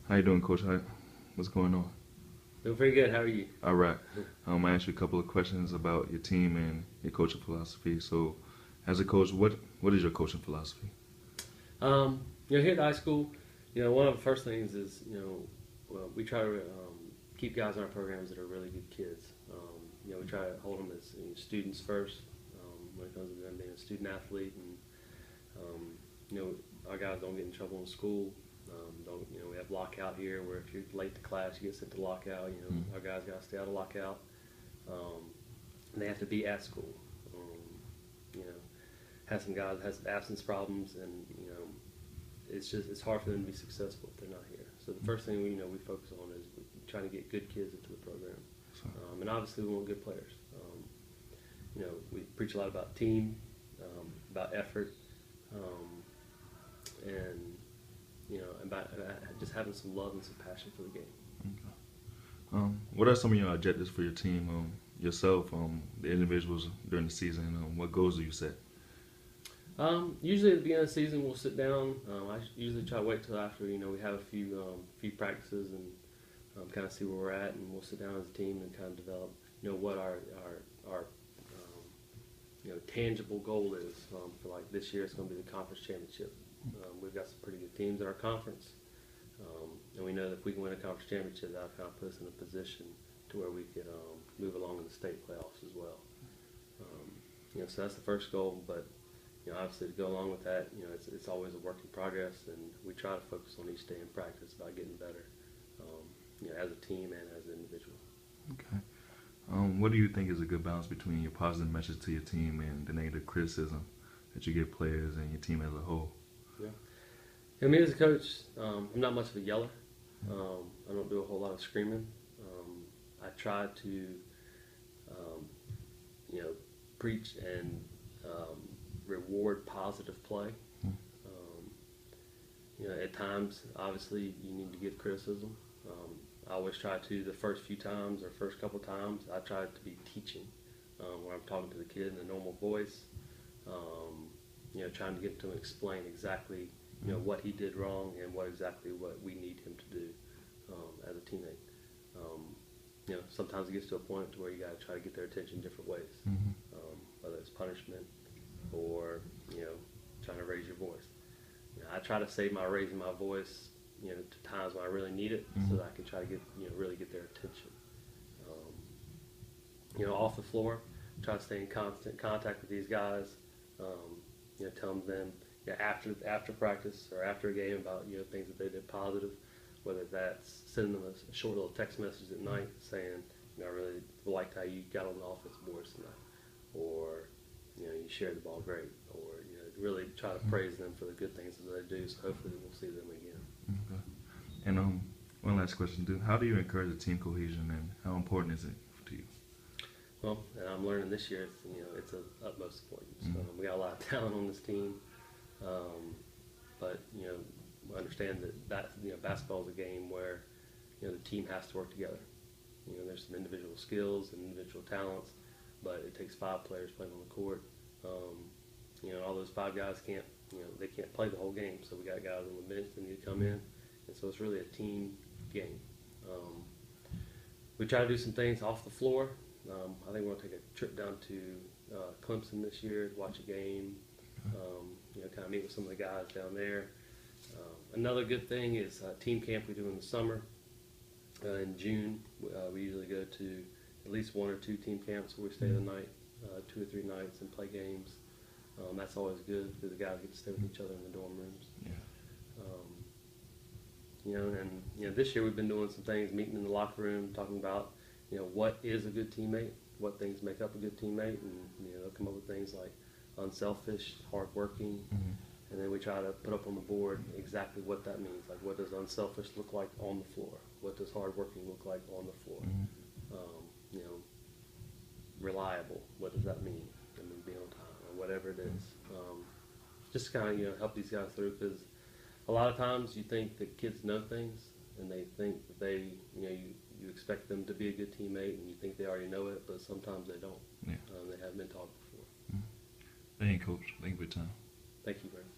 How you doing, Coach? What's going on? Doing pretty good. How are you? All right. I asked you a couple of questions about your team and your coaching philosophy. So, as a coach, what is your coaching philosophy? Here at high school, one of the first things is, well, we try to keep guys in our programs that are really good kids. We try to hold them as students first when it comes to them being a student athlete, and our guys don't get in trouble in school. Don't we have lockout here where if you're late to class, you get sent to lockout. Our guys got to stay out of lockout, and they have to be at school. You know, have some guys has absence problems, and it's hard for them to be successful if they're not here. So the first thing we focus on is trying to get good kids into the program, and obviously we want good players. We preach a lot about team, about effort, and about just having some love and some passion for the game. Okay. What are some of your objectives for your team, yourself, the individuals during the season? What goals do you set? Usually at the beginning of the season, we'll sit down. I usually try to wait till after we have a few practices and kind of see where we're at, and we'll sit down as a team and kind of develop what our tangible goal is. For like this year, it's going to be the conference championship. We've got some pretty good teams in our conference, and we know that if we can win a conference championship, that'll kind of put us in a position to where we could move along in the state playoffs as well. So that's the first goal, but obviously to go along with that, it's always a work in progress, and we try to focus on each day in practice about getting better, as a team and as an individual. Okay. What do you think is a good balance between your positive message to your team and the negative criticism that you give players and your team as a whole? Yeah. Me as a coach, I'm not much of a yeller. I don't do a whole lot of screaming. I try to, preach and reward positive play. At times, obviously, you need to give criticism. I always try to, the first few times or first couple times, I try to be teaching, where I'm talking to the kid in a normal voice, trying to get to him explain exactly, what he did wrong and what we need him to do as a teammate. Sometimes it gets to a point to where you got to try to get their attention different ways, whether it's punishment or trying to raise your voice. I try to save my raising my voice, to times when I really need it, so that I can try to get really get their attention. Off the floor, try to stay in constant contact with these guys. Telling them after practice or after a game about things that they did positive, whether that's sending them a short little text message at night saying, I really liked how you got on the offense boards tonight, or you shared the ball great, or really try to praise them for the good things that they do. So hopefully we'll see them again. Okay. And one last question: how do you encourage the team cohesion, and how important is it to you? Well, and I'm learning this year, it's of utmost importance. We got a lot of talent on this team, but we understand that basketball is a game where the team has to work together. There's some individual skills and individual talents, but it takes 5 players playing on the court. All those 5 guys can't play the whole game, so we got guys on the bench that need to come in, and so it's really a team game. We try to do some things off the floor. I think we're going to take a trip down to Clemson this year to watch a game, kind of meet with some of the guys down there. Another good thing is team camp we do in the summer. In June, we usually go to at least 1 or 2 team camps where we stay the night, 2 or 3 nights, and play games. That's always good because the guys get to stay with each other in the dorm rooms. And this year we've been doing some things, meeting in the locker room, talking about what is a good teammate, what things make up a good teammate, and come up with things like unselfish, hardworking, and then we try to put up on the board exactly what that means. Like, what does unselfish look like on the floor? What does hardworking look like on the floor? Reliable, what does that mean? Being on time or whatever it is. Just kind of help these guys through, because a lot of times you think that kids know things and they think that they you expect them to be a good teammate and you think they already know it, but sometimes they don't. Yeah. They haven't been taught before. Thank you, Coach. Thank you for your time. Thank you, Brandon.